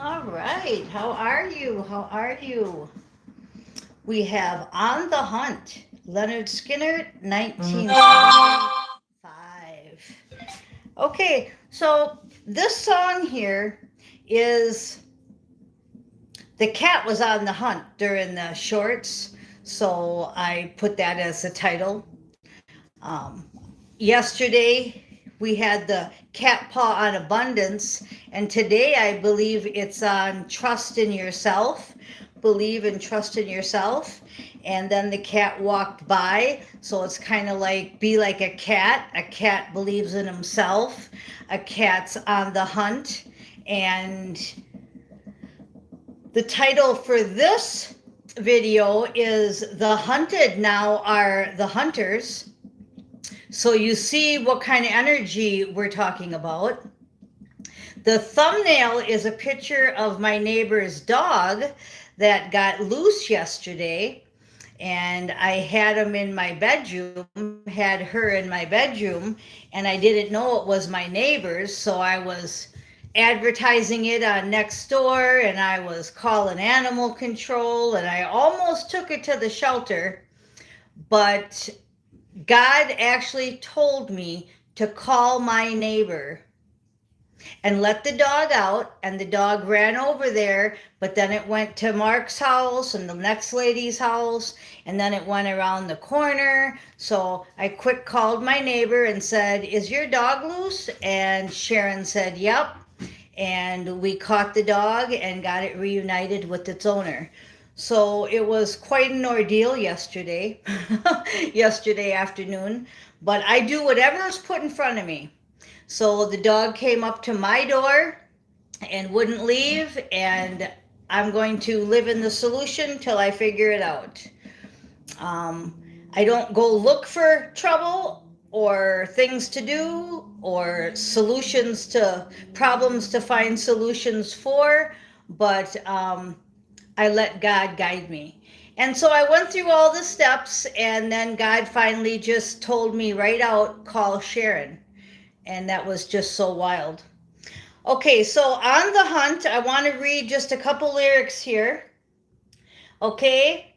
All right. How are you? How are you? We have On the Hunt, Leonard Skinner, 1975. Okay, so this song here is the cat was on the hunt during the shorts, so I put that as the title. Yesterday we had the cat paw on abundance, and today I believe it's on trust in yourself. Believe and trust in yourself. And then the cat walked by, so it's kind of like be like a cat. A cat believes in himself. A cat's on the hunt. And the title for this video is The Hunted Now Are the Hunters. So you see what kind of energy we're talking about. The thumbnail is a picture of my neighbor's dog that got loose yesterday. And I had him in my bedroom, had her in my bedroom, and I didn't know it was my neighbor's. So I was advertising it on Nextdoor, and I was calling animal control, and I almost took it to the shelter. But God actually told me to call my neighbor and let the dog out, and the dog ran over there, but then it went to Mark's house and the next lady's house, and then it went around the corner. So I quick called my neighbor and said, "Is your dog loose?" And Sharon said, "Yep." And we caught the dog and got it reunited with its owner. So it was quite an ordeal yesterday, yesterday afternoon. But I do whatever is put in front of me. So the dog came up to my door and wouldn't leave, and I'm going to live in the solution till I figure it out. I don't go look for trouble or things to do or solutions to problems to find solutions for, but I let God guide me. And so I went through all the steps, and then God finally just told me right out, call Sharon. And that was just so wild. Okay, so On the Hunt, I want to read just a couple lyrics here. Okay,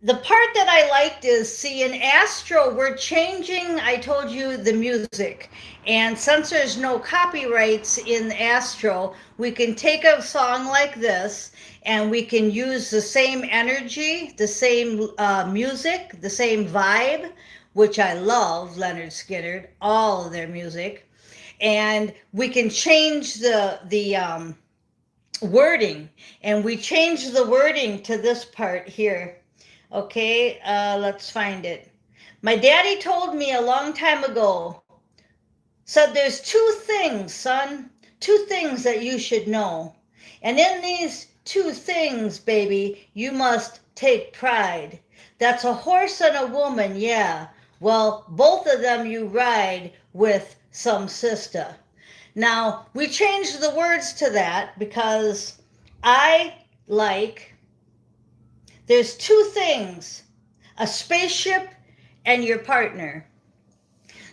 the part that I liked is, see, in Astro, we're changing, I told you, the music. And since there's no copyrights in Astro, we can take a song like this and we can use the same energy, the same music, the same vibe, which I love, Leonard Skinner, all of their music. And we can change the wording. And we change the wording to this part here. Okay, let's find it. My daddy told me a long time ago, said there's two things, son, two things that you should know. And in these two things, baby, you must take pride. That's a horse and a woman, yeah. Well, both of them you ride with some sister. Now, we changed the words to that because I like there's two things, a spaceship and your partner.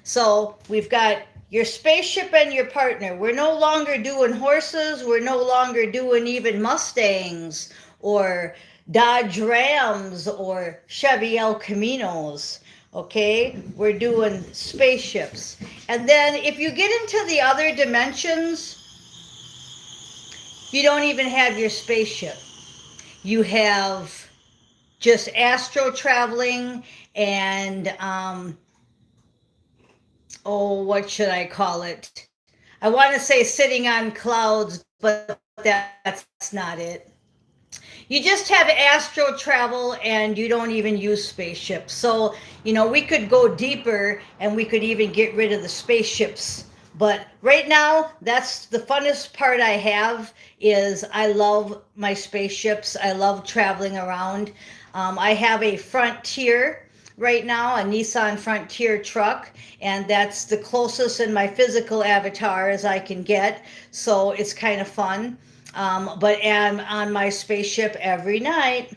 So we've got your spaceship and your partner. We're no longer doing horses. We're no longer doing even Mustangs or Dodge Rams or Chevy El Caminos. Okay, we're doing spaceships. And then if you get into the other dimensions, you don't even have your spaceship. You have just astro traveling and what should I call it? I want to say sitting on clouds, but that's not it. You just have astro travel and you don't even use spaceships. So, we could go deeper and we could even get rid of the spaceships. But right now, that's the funnest part I have is I love my spaceships. I love traveling around. I have a Frontier right now, a Nissan Frontier truck, and that's the closest in my physical avatar as I can get. So it's kind of fun. But I'm on my spaceship every night.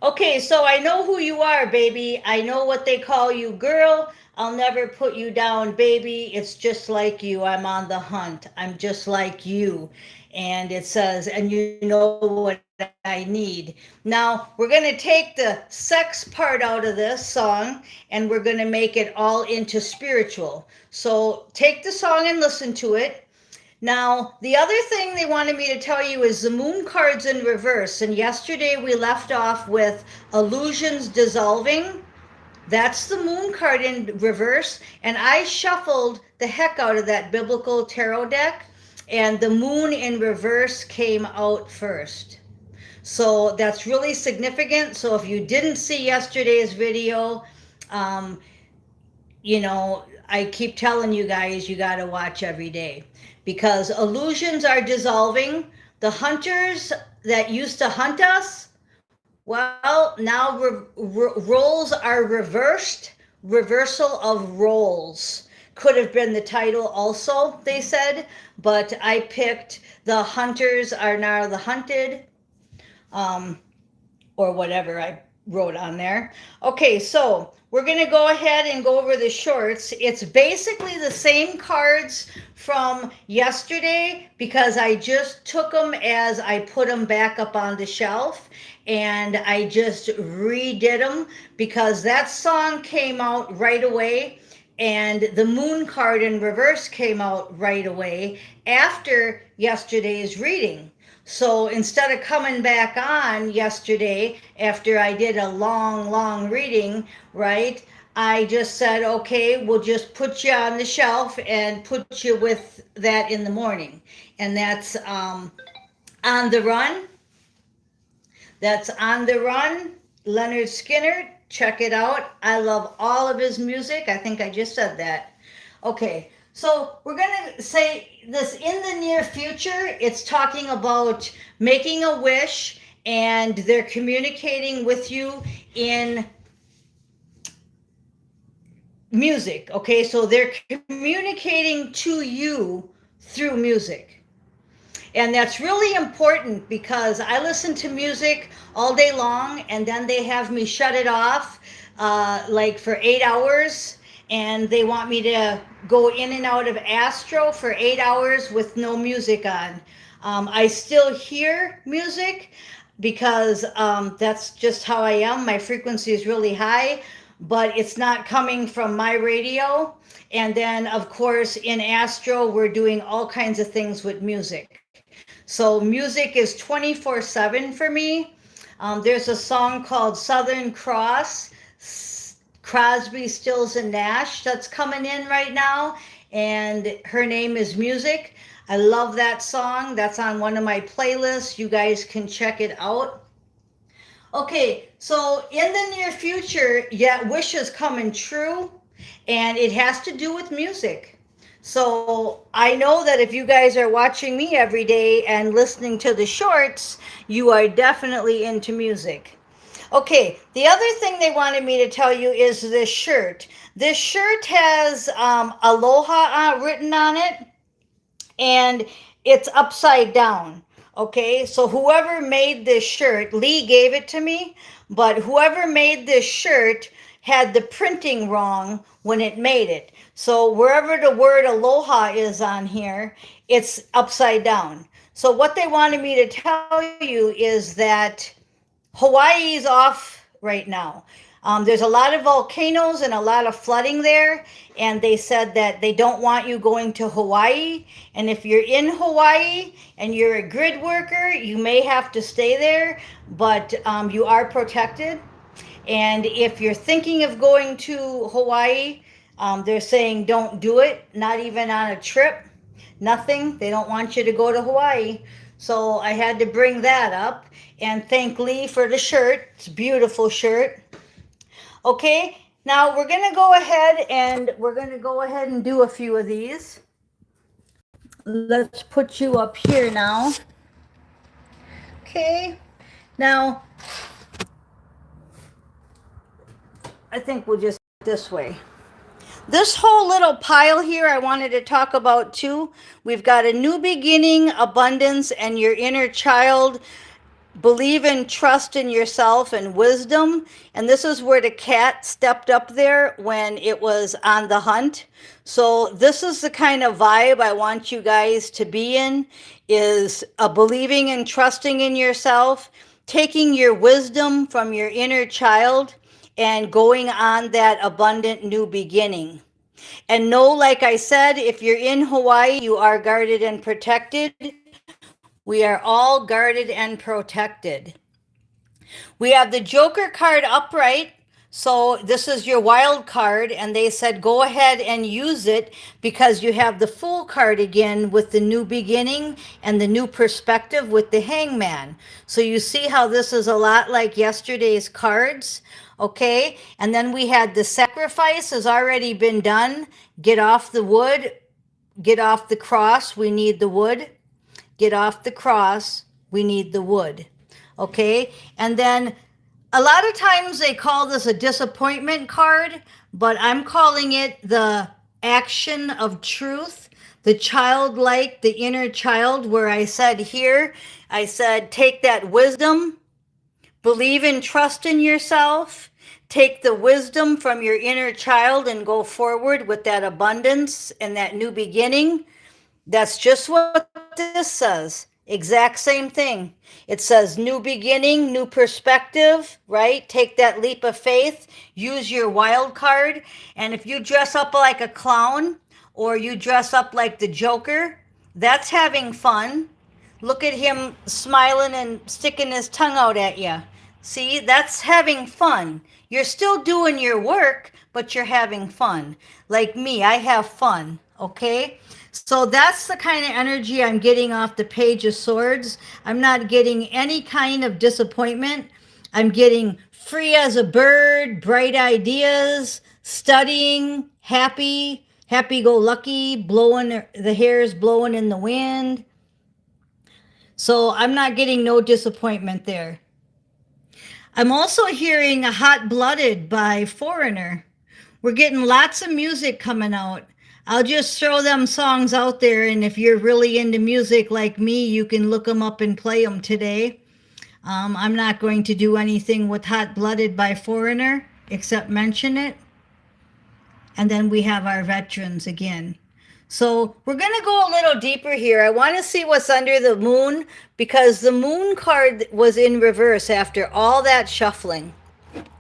Okay, so I know who you are, baby. I know what they call you, girl. I'll never put you down, baby. It's just like you. I'm on the hunt. I'm just like you. And it says, and you know what I need. Now, we're going to take the sex part out of this song and we're going to make it all into spiritual. So take the song and listen to it. Now, the other thing they wanted me to tell you is the moon card's in reverse. And yesterday we left off with illusions dissolving. That's the moon card in reverse. And I shuffled the heck out of that biblical tarot deck. And the moon in reverse came out first. So that's really significant. So if you didn't see yesterday's video, um, I keep telling you guys, you got to watch every day because illusions are dissolving. The hunters that used to hunt us, well, now roles are reversed. Reversal of roles could have been the title also, they said, but I picked the hunters are now the hunted, or whatever I wrote on there. Okay, so we're going to go ahead and go over the shorts. It's basically the same cards from yesterday because I just took them as I put them back up on the shelf and I just redid them because that song came out right away and the moon card in reverse came out right away after yesterday's reading. So instead of coming back on yesterday after I did a long reading, right, I just said, okay, we'll just put you on the shelf and put you with that in the morning. And that's On the Run. That's On the Run, Leonard Skinner. Check it out. I love all of his music. I think I just said that. Okay, so we're going to say this in the near future. It's talking about making a wish and they're communicating with you in music. Okay, so they're communicating to you through music. And that's really important because I listen to music all day long and then they have me shut it off like for 8 hours. And they want me to go in and out of Astro for 8 hours with no music on. I still hear music because that's just how I am. My frequency is really high, but it's not coming from my radio. And then, of course, in Astro, we're doing all kinds of things with music. So music is 24/7 for me. There's a song called Southern Cross, Crosby, Stills, and Nash that's coming in right now, and her name is Music. I love that song. That's on one of my playlists. You guys can check it out. Okay, so in the near future, yeah, wish is coming true, and it has to do with music. So I know that if you guys are watching me every day and listening to the shorts, you are definitely into music. Okay, the other thing they wanted me to tell you is this shirt. This shirt has Aloha written on it, and it's upside down. Okay, so whoever made this shirt, Lee gave it to me, but whoever made this shirt had the printing wrong when it made it. So wherever the word aloha is on here, it's upside down. So what they wanted me to tell you is that Hawaii is off right now. There's a lot of volcanoes and a lot of flooding there, and they said that they don't want you going to Hawaii. And if you're in Hawaii and you're a grid worker, you may have to stay there, but you are protected. And if you're thinking of going to Hawaii, they're saying don't do it, not even on a trip, nothing. They don't want you to go to Hawaii. So I had to bring that up and thank Lee for the shirt. It's a beautiful shirt. Okay, now we're going to go ahead and do a few of these. Let's put you up here now. Okay, now I think we'll just this way. This whole little pile here I wanted to talk about too. We've got a new beginning, abundance, and your inner child believe and trust in yourself and wisdom. And this is where the cat stepped up there when it was on the hunt. So this is the kind of vibe I want you guys to be in, is a believing and trusting in yourself, taking your wisdom from your inner child and going on that abundant new beginning. And know, like I said, if you're in Hawaii, you are guarded and protected. We are all guarded and protected. We have the Joker card upright. So this is your wild card, and they said go ahead and use it because you have the Fool card again with the new beginning and the new perspective with the Hangman. So you see how this is a lot like yesterday's cards, okay? And then we had the Sacrifice has already been done. Get off the wood, get off the cross, we need the wood. Get off the cross, we need the wood. Okay? And then a lot of times they call this a disappointment card, but I'm calling it the action of truth, the childlike, the inner child, where I said here, I said, take that wisdom, believe and trust in yourself, take the wisdom from your inner child and go forward with that abundance and that new beginning. That's just what this says. Exact same thing. It says new beginning, new perspective, right? Take that leap of faith, use your wild card. And if you dress up like a clown or you dress up like the Joker, that's having fun. Look at him smiling and sticking his tongue out at you. See, that's having fun. You're still doing your work, but you're having fun. Like me, I have fun, okay? So that's the kind of energy I'm getting off the Page of Swords. I'm not getting any kind of disappointment. I'm getting free as a bird, bright ideas, studying, happy, happy-go-lucky, blowing, the hair's blowing in the wind. So I'm not getting no disappointment there. I'm also hearing a Hot-Blooded by Foreigner. We're getting lots of music coming out. I'll just throw them songs out there, and if you're really into music like me, you can look them up and play them today. I'm not going to do anything with Hot-Blooded by Foreigner, except mention it. And then we have our veterans again. So we're going to go a little deeper here. I want to see what's under the moon, because the moon card was in reverse after all that shuffling.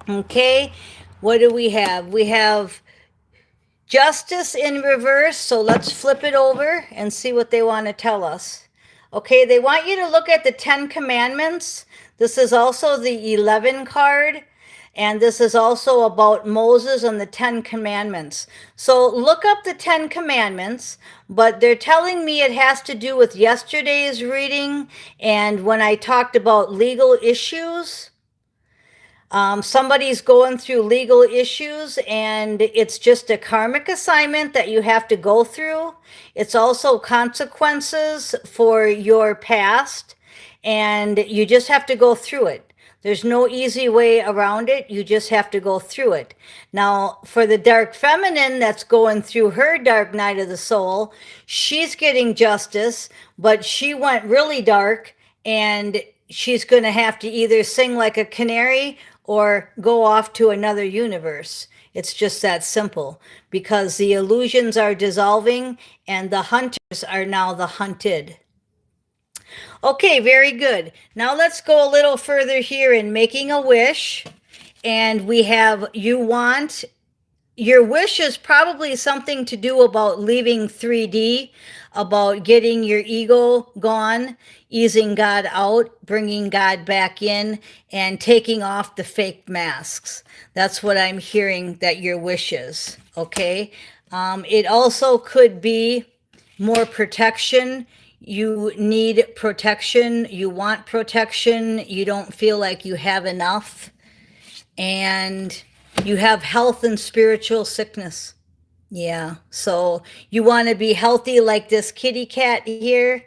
Okay, what do we have? We have Justice in reverse, so let's flip it over and see what they want to tell us. Okay, they want you to look at the 10 Commandments. This is also the 11 card, and this is also about Moses and the 10 Commandments. So look up the 10 Commandments, but they're telling me it has to do with yesterday's reading and when I talked about legal issues. Somebody's going through legal issues, and it's just a karmic assignment that you have to go through. It's also consequences for your past, and you just have to go through it. There's no easy way around it. You just have to go through it. Now, for the dark feminine that's going through her dark night of the soul, she's getting justice, but she went really dark, and she's going to have to either sing like a canary or go off to another universe. It's just that simple, because the illusions are dissolving and the hunters are now the hunted. Okay, very good. Now let's go a little further here in making a wish. And we have, your wish is probably something to do about leaving 3D, about getting your ego gone, easing God out, bringing God back in, and taking off the fake masks. That's what I'm hearing that your wish is, okay? It also could be more protection. You need protection. You want protection. You don't feel like you have enough. And you have health and spiritual sickness. Yeah, so you want to be healthy like this kitty cat here,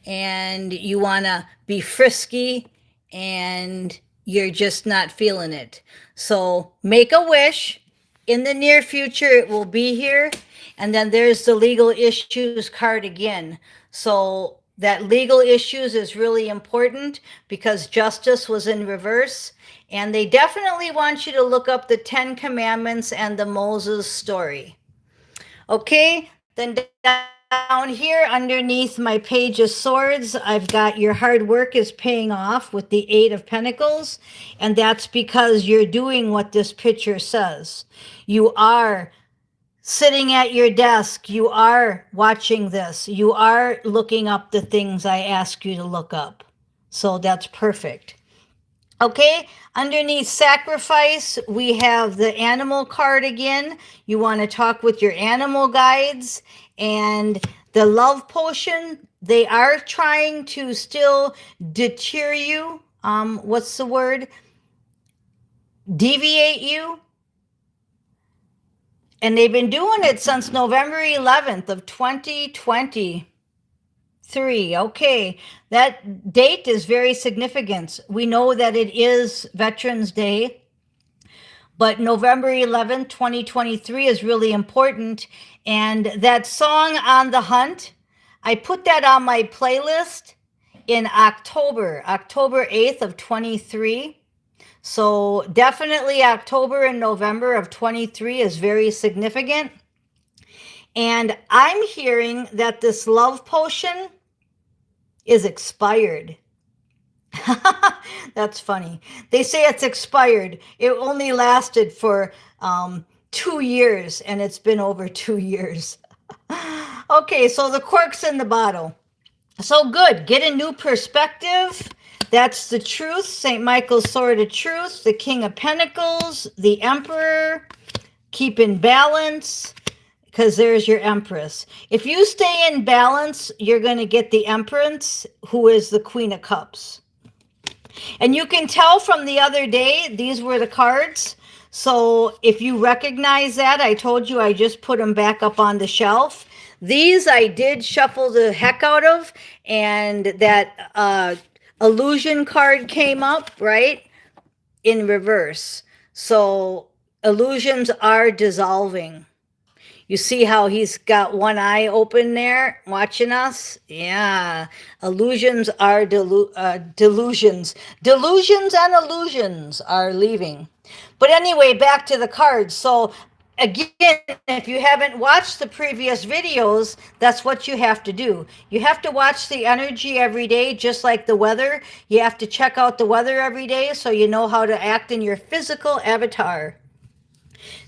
and you want to be frisky, and you're just not feeling it. So make a wish. In the near future, it will be here. And then there's the legal issues card again. So that legal issues is really important because justice was in reverse. And they definitely want you to look up the 10 Commandments and the Moses story. Okay, then down here underneath my page of swords, I've got your hard work is paying off with the 8 of Pentacles. And that's because you're doing what this picture says. You are sitting at your desk. You are watching this. You are looking up the things I ask you to look up. So that's perfect. Okay, underneath sacrifice, we have the animal card again. You want to talk with your animal guides. And the love potion, they are trying to still deter you. What's the word? Deviate you. And they've been doing it since November 11th of 2023. Okay, that date is very significant. We know that it is Veterans Day, but November 11th, 2023 is really important. And that song On the Hunt, I put that on my playlist in October 8th of 23. So definitely October and November of 23 is very significant. And I'm hearing that this love potion is expired. That's funny. They say it's expired. It only lasted for 2 years, and it's been over 2 years. Okay, so the cork's in the bottle. So good. Get a new perspective. That's the truth. St. Michael's Sword of Truth, the King of Pentacles, the Emperor. Keep in balance, because there's your Empress. If you stay in balance, you're going to get the Empress, who is the Queen of Cups. And you can tell from the other day, these were the cards. So if you recognize that, I told you I just put them back up on the shelf. These I did shuffle the heck out of, and that illusion card came up, right, in reverse. So illusions are dissolving. You see how he's got one eye open there watching us? Yeah. Illusions are delusions. Delusions and illusions are leaving. But anyway, back to the cards. So again, if you haven't watched the previous videos, that's what you have to do. You have to watch the energy every day, just like the weather. You have to check out the weather every day so you know how to act in your physical avatar.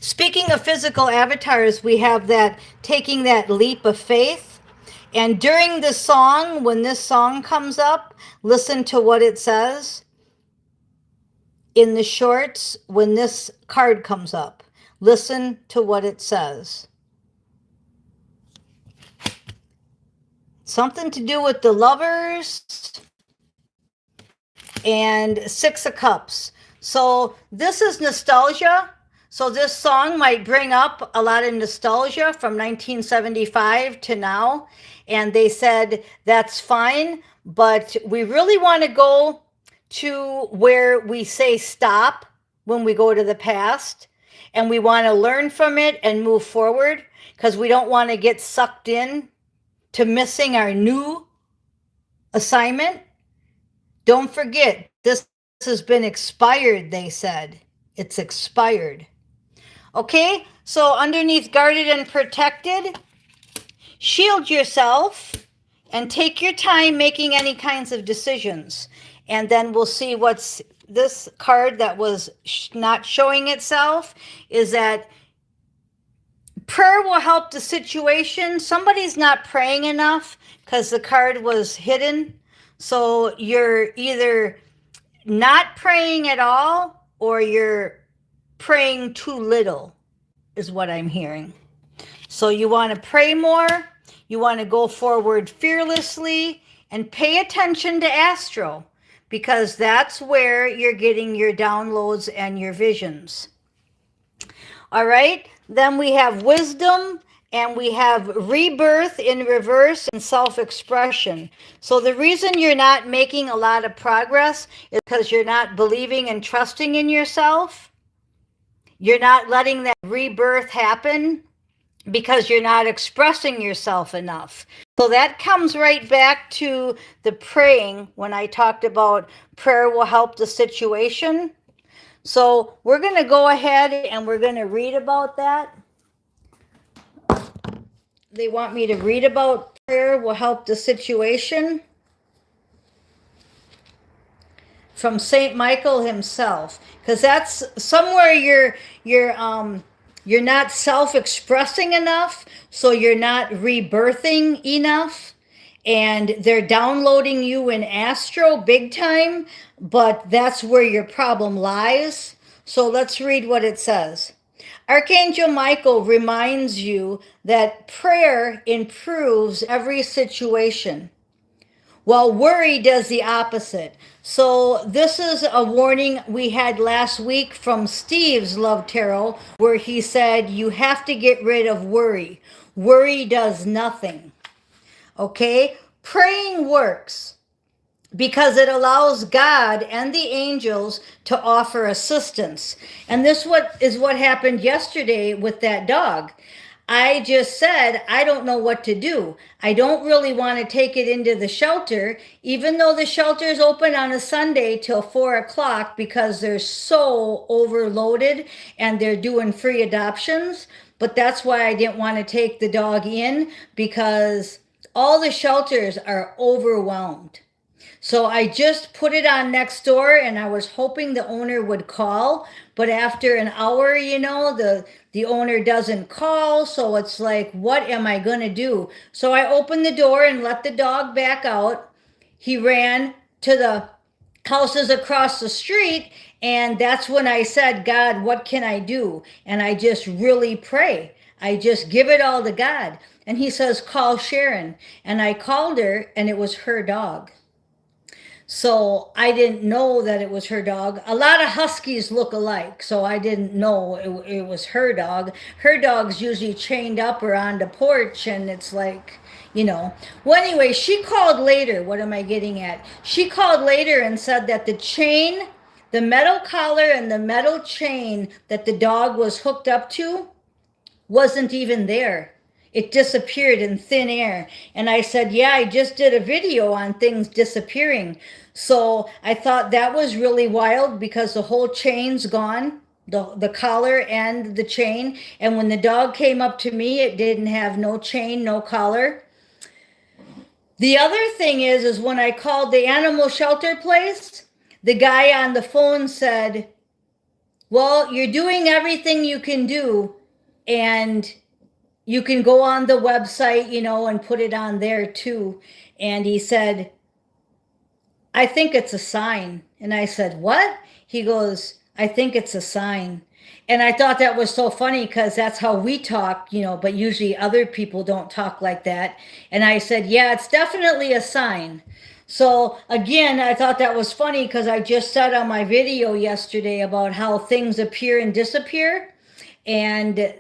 Speaking of physical avatars, we have that taking that leap of faith. And during this song, when this song comes up, listen to what it says in the shorts when this card comes up. Listen to what it says. Something to do with the Lovers and 6 of Cups. So this is nostalgia. So this song might bring up a lot of nostalgia from 1975 to now. And they said, that's fine, but we really want to go to where we say stop when we go to the past. And we want to learn from it and move forward, because we don't want to get sucked in to missing our new assignment. Don't forget, this has been expired, they said. It's expired. Okay, so underneath guarded and protected, shield yourself and take your time making any kinds of decisions. And then we'll see what's this card that was not showing itself is that prayer will help the situation. Somebody's not praying enough because the card was hidden. So you're either not praying at all or you're praying too little is what I'm hearing. So you want to pray more. You want to go forward fearlessly and pay attention to Astro, because that's where you're getting your downloads and your visions. All right. Then we have wisdom, and we have rebirth in reverse and self-expression. So the reason you're not making a lot of progress is because you're not believing and trusting in yourself. You're not letting that rebirth happen because you're not expressing yourself enough. So that comes right back to the praying when I talked about prayer will help the situation. So we're going to go ahead and we're going to read about that. They want me to read about prayer will help the situation from Saint Michael himself, because that's somewhere you're not self-expressing enough, so you're not rebirthing enough, and they're downloading you in astro big time, but that's where your problem lies. So let's read what it says. Archangel Michael reminds you that prayer improves every situation, while worry does the opposite. So, this is a warning we had last week from Steve's Love Tarot, where he said you have to get rid of worry. Worry does nothing. Okay? Praying works because it allows God and the angels to offer assistance. And this is what happened yesterday with that dog. I just said, I don't know what to do. I don't really want to take it into the shelter, even though the shelter is open on a Sunday till 4 o'clock because they're so overloaded and they're doing free adoptions. But that's why I didn't want to take the dog in, because all the shelters are overwhelmed. So I just put it on next door, and I was hoping the owner would call, but after an hour, the owner doesn't call, so it's like, what am I going to do? So I opened the door and let the dog back out. He ran to the houses across the street, and that's when I said, God, what can I do? And I just really pray. I just give it all to God. And he says, call Sharon. And I called her, and it was her dog. So I didn't know that it was her dog. A lot of huskies look alike, so I didn't know it was her dog. Her dog's usually chained up or on the porch, and it's like, Well, anyway, she called later. What am I getting at? She called later and said that the chain, the metal collar and the metal chain that the dog was hooked up to wasn't even there. It disappeared in thin air. And I said, yeah, I just did a video on things disappearing. So I thought that was really wild because the whole chain's gone, the collar and the chain. And when the dog came up to me, it didn't have no chain, no collar. The other thing is when I called the animal shelter place, the guy on the phone said, well, you're doing everything you can do, and you can go on the website, and put it on there too. And he said, I think it's a sign. And I said, what? He goes, I think it's a sign. And I thought that was so funny because that's how we talk, but usually other people don't talk like that. And I said, yeah, it's definitely a sign. So again, I thought that was funny because I just said on my video yesterday about how things appear and disappear. And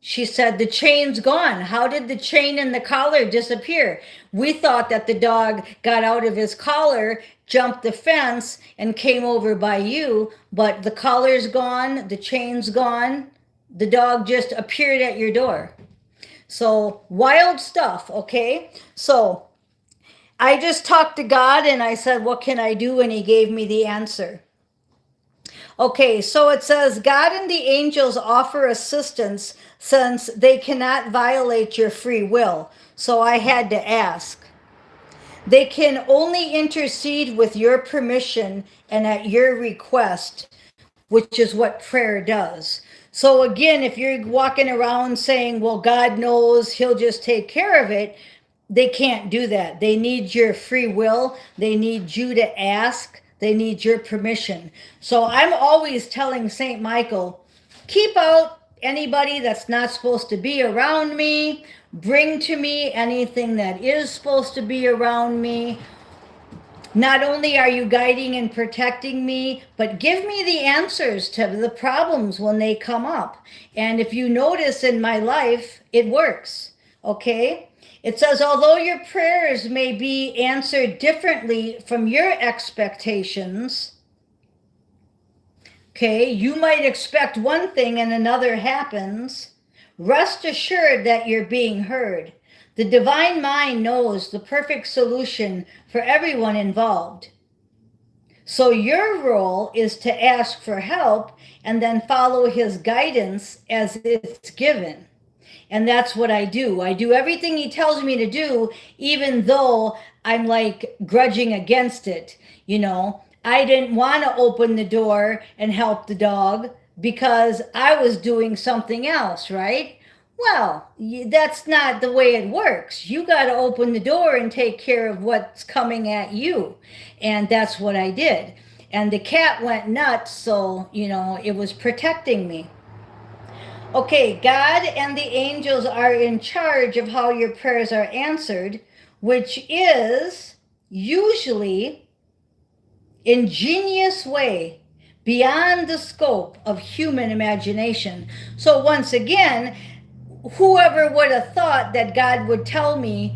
she said, the chain's gone. How did the chain and the collar disappear? We thought that the dog got out of his collar, jumped the fence, and came over by you, but the collar's gone, the chain's gone. The dog just appeared at your door. So wild stuff, okay? So I just talked to God and I said, what can I do? And he gave me the answer. Okay, so it says, God and the angels offer assistance since they cannot violate your free will. So I had to ask. They can only intercede with your permission and at your request, which is what prayer does. So again, if you're walking around saying, well, God knows, he'll just take care of it, they can't do that. They need your free will. They need you to ask. They need your permission. So I'm always telling St. Michael, keep out anybody that's not supposed to be around me. Bring to me anything that is supposed to be around me. Not only are you guiding and protecting me, but give me the answers to the problems when they come up. And if you notice in my life, it works. Okay? It says, although your prayers may be answered differently from your expectations, okay, you might expect one thing and another happens, rest assured that you're being heard. The divine mind knows the perfect solution for everyone involved. So your role is to ask for help and then follow his guidance as it's given. And that's what I do. I do everything he tells me to do, even though I'm like grudging against it. You know, I didn't want to open the door and help the dog because I was doing something else, right? Well, that's not the way it works. You got to open the door and take care of what's coming at you. And that's what I did. And the cat went nuts, so, you know, it was protecting me. Okay, God and the angels are in charge of how your prayers are answered, which is usually ingenious way beyond the scope of human imagination. So once again, whoever would have thought that God would tell me,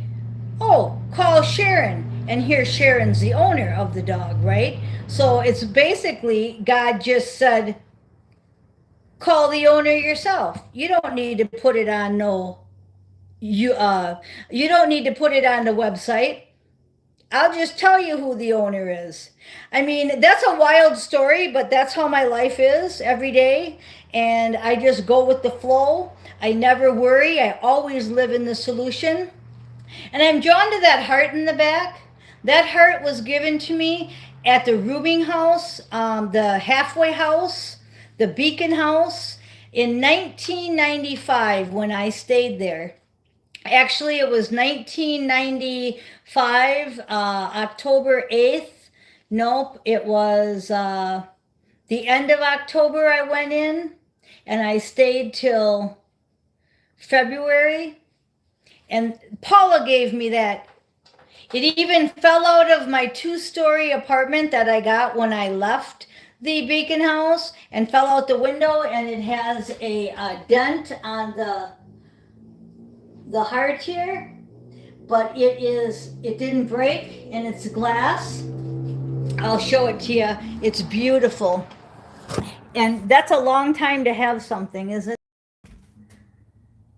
oh, call Sharon, and here Sharon's the owner of the dog, right? So it's basically God just said, call the owner yourself. You don't need to put it on you don't need to put it on the website. I'll just tell you who the owner is. I mean, that's a wild story, but that's how my life is every day. And I just go with the flow. I never worry. I always live in the solution. And I'm drawn to that heart in the back. That heart was given to me at the Rubing House, the Halfway House, the Beacon House in 1995 when I stayed there. Actually, it was 1995, October 8th. Nope, it was the end of October I went in, and I stayed till February. And Paula gave me that. It even fell out of my 2-story apartment that I got when I left the Beacon House and fell out the window, and it has a dent on the heart here, but it didn't break, and it's glass. I'll show it to you. It's beautiful. And that's a long time to have something, isn't it?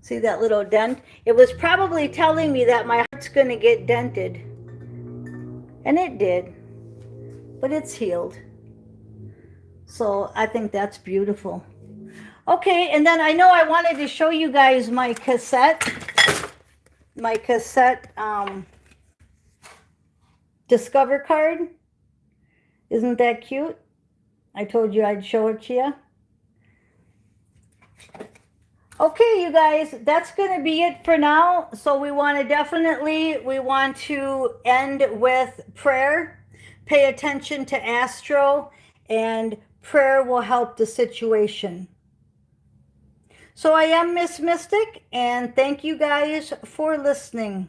See that little dent? It was probably telling me that my heart's going to get dented. And it did. But it's healed. So I think that's beautiful. Okay, and then I know I wanted to show you guys my cassette Discover card. Isn't that cute? I told you I'd show it to you. Okay, you guys, that's going to be it for now. So we want to end with prayer. Pay attention to Astro, and prayer will help the situation. So I am Miss Mystic, and thank you guys for listening.